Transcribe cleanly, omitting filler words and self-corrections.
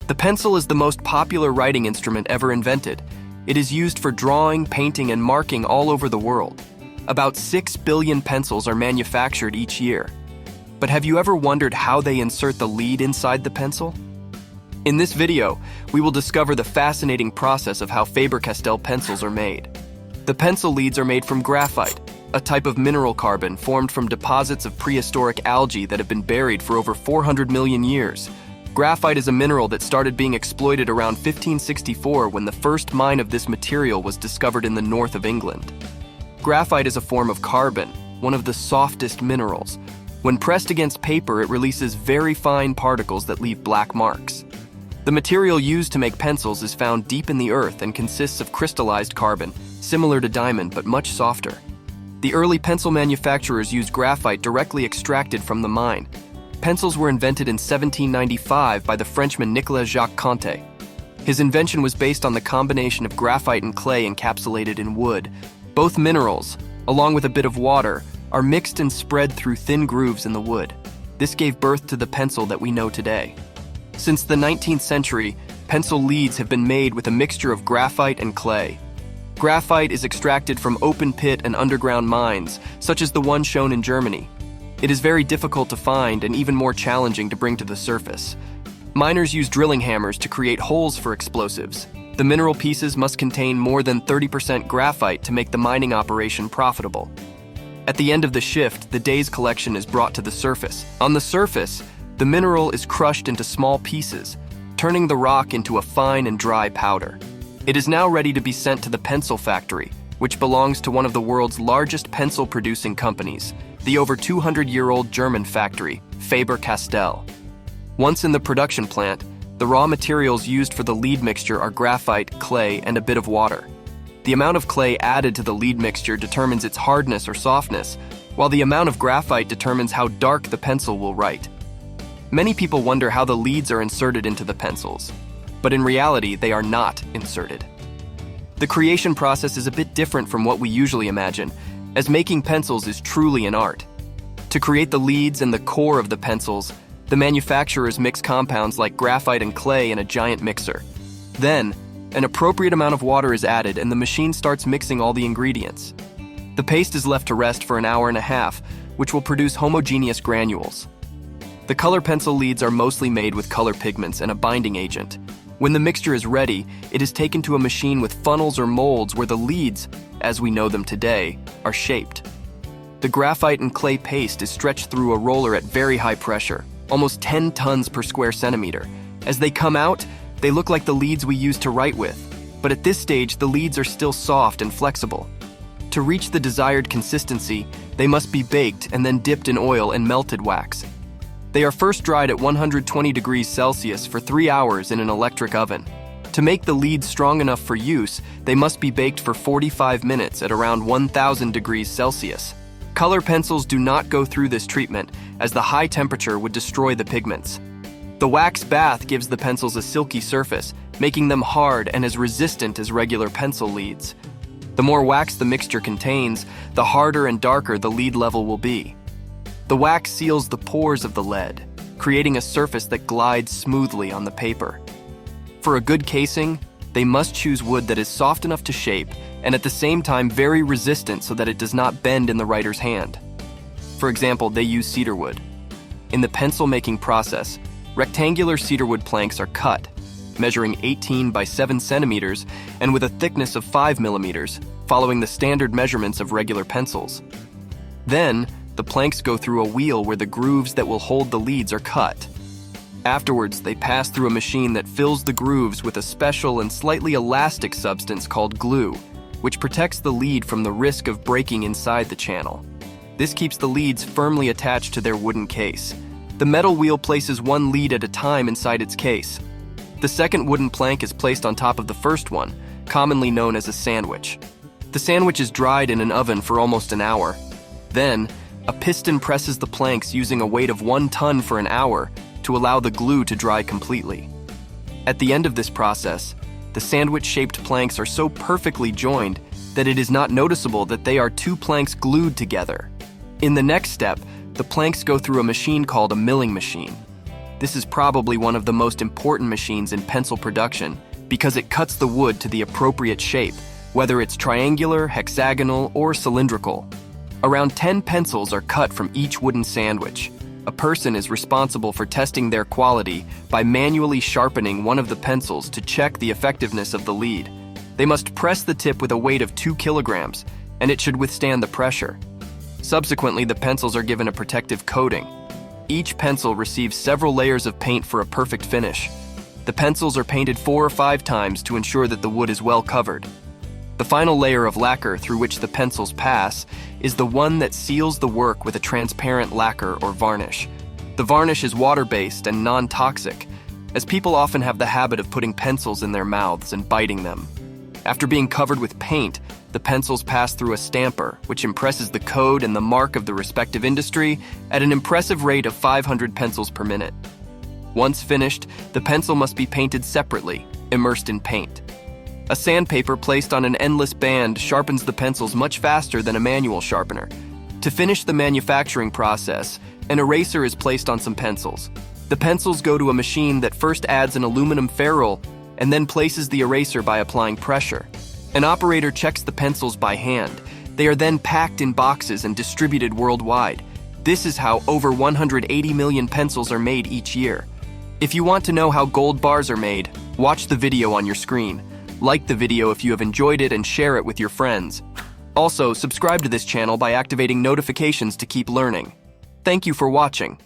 The pencil is the most popular writing instrument ever invented. It is used for drawing, painting, and marking all over the world. About 6 billion pencils are manufactured each year. But have you ever wondered how they insert the lead inside the pencil? In this video, we will discover the fascinating process of how Faber-Castell pencils are made. The pencil leads are made from graphite, a type of mineral carbon formed from deposits of prehistoric algae that have been buried for over 400 million years. Graphite is a mineral that started being exploited around 1564 when the first mine of this material was discovered in the north of England. Graphite is a form of carbon, one of the softest minerals. When pressed against paper, it releases very fine particles that leave black marks. The material used to make pencils is found deep in the earth and consists of crystallized carbon, similar to diamond but much softer. The early pencil manufacturers used graphite directly extracted from the mine. Pencils were invented in 1795 by the Frenchman Nicolas Jacques Conté. His invention was based on the combination of graphite and clay encapsulated in wood. Both minerals, along with a bit of water, are mixed and spread through thin grooves in the wood. This gave birth to the pencil that we know today. Since the 19th century, pencil leads have been made with a mixture of graphite and clay. Graphite is extracted from open pit and underground mines, such as the one shown in Germany. It is very difficult to find and even more challenging to bring to the surface. Miners use drilling hammers to create holes for explosives. The mineral pieces must contain more than 30% graphite to make the mining operation profitable. At the end of the shift, the day's collection is brought to the surface. On the surface, the mineral is crushed into small pieces, turning the rock into a fine and dry powder. It is now ready to be sent to the pencil factory, which belongs to one of the world's largest pencil-producing companies, the over 200-year-old German factory, Faber-Castell. Once in the production plant, the raw materials used for the lead mixture are graphite, clay, and a bit of water. The amount of clay added to the lead mixture determines its hardness or softness, while the amount of graphite determines how dark the pencil will write. Many people wonder how the leads are inserted into the pencils, but in reality, they are not inserted. The creation process is a bit different from what we usually imagine, as making pencils is truly an art. To create the leads and the core of the pencils, the manufacturers mix compounds like graphite and clay in a giant mixer. Then, an appropriate amount of water is added and the machine starts mixing all the ingredients. The paste is left to rest for an hour and a half, which will produce homogeneous granules. The color pencil leads are mostly made with color pigments and a binding agent. When the mixture is ready, it is taken to a machine with funnels or molds where the leads, as we know them today, are shaped. The graphite and clay paste is stretched through a roller at very high pressure, almost 10 tons per square centimeter. As they come out, they look like the leads we use to write with, but at this stage, the leads are still soft and flexible. To reach the desired consistency, they must be baked and then dipped in oil and melted wax. They are first dried at 120 degrees Celsius for 3 hours in an electric oven. To make the leads strong enough for use, they must be baked for 45 minutes at around 1000 degrees Celsius. Color pencils do not go through this treatment, as the high temperature would destroy the pigments. The wax bath gives the pencils a silky surface, making them hard and as resistant as regular pencil leads. The more wax the mixture contains, the harder and darker the lead level will be. The wax seals the pores of the lead, creating a surface that glides smoothly on the paper. For a good casing, they must choose wood that is soft enough to shape and at the same time very resistant so that it does not bend in the writer's hand. For example, they use cedarwood. In the pencil-making process, rectangular cedarwood planks are cut, measuring 18 by 7 centimeters and with a thickness of 5 millimeters, following the standard measurements of regular pencils. Then, the planks go through a wheel where the grooves that will hold the leads are cut. Afterwards, they pass through a machine that fills the grooves with a special and slightly elastic substance called glue, which protects the lead from the risk of breaking inside the channel. This keeps the leads firmly attached to their wooden case. The metal wheel places one lead at a time inside its case. The second wooden plank is placed on top of the first one, commonly known as a sandwich. The sandwich is dried in an oven for almost an hour. Then, a piston presses the planks using a weight of 1 ton for an hour to allow the glue to dry completely. At the end of this process, the sandwich-shaped planks are so perfectly joined that it is not noticeable that they are 2 planks glued together. In the next step, the planks go through a machine called a milling machine. This is probably one of the most important machines in pencil production because it cuts the wood to the appropriate shape, whether it's triangular, hexagonal, or cylindrical. Around 10 pencils are cut from each wooden sandwich. A person is responsible for testing their quality by manually sharpening one of the pencils to check the effectiveness of the lead. They must press the tip with a weight of 2 kilograms, and it should withstand the pressure. Subsequently, the pencils are given a protective coating. Each pencil receives several layers of paint for a perfect finish. The pencils are painted 4 or 5 times to ensure that the wood is well covered. The final layer of lacquer through which the pencils pass is the one that seals the work with a transparent lacquer or varnish. The varnish is water-based and non-toxic, as people often have the habit of putting pencils in their mouths and biting them. After being covered with paint, the pencils pass through a stamper, which impresses the code and the mark of the respective industry at an impressive rate of 500 pencils per minute. Once finished, the pencil must be painted separately, immersed in paint. A sandpaper placed on an endless band sharpens the pencils much faster than a manual sharpener. To finish the manufacturing process, an eraser is placed on some pencils. The pencils go to a machine that first adds an aluminum ferrule and then places the eraser by applying pressure. An operator checks the pencils by hand. They are then packed in boxes and distributed worldwide. This is how over 180 million pencils are made each year. If you want to know how gold bars are made, watch the video on your screen. Like the video if you have enjoyed it and share it with your friends. Also, subscribe to this channel by activating notifications to keep learning. Thank you for watching.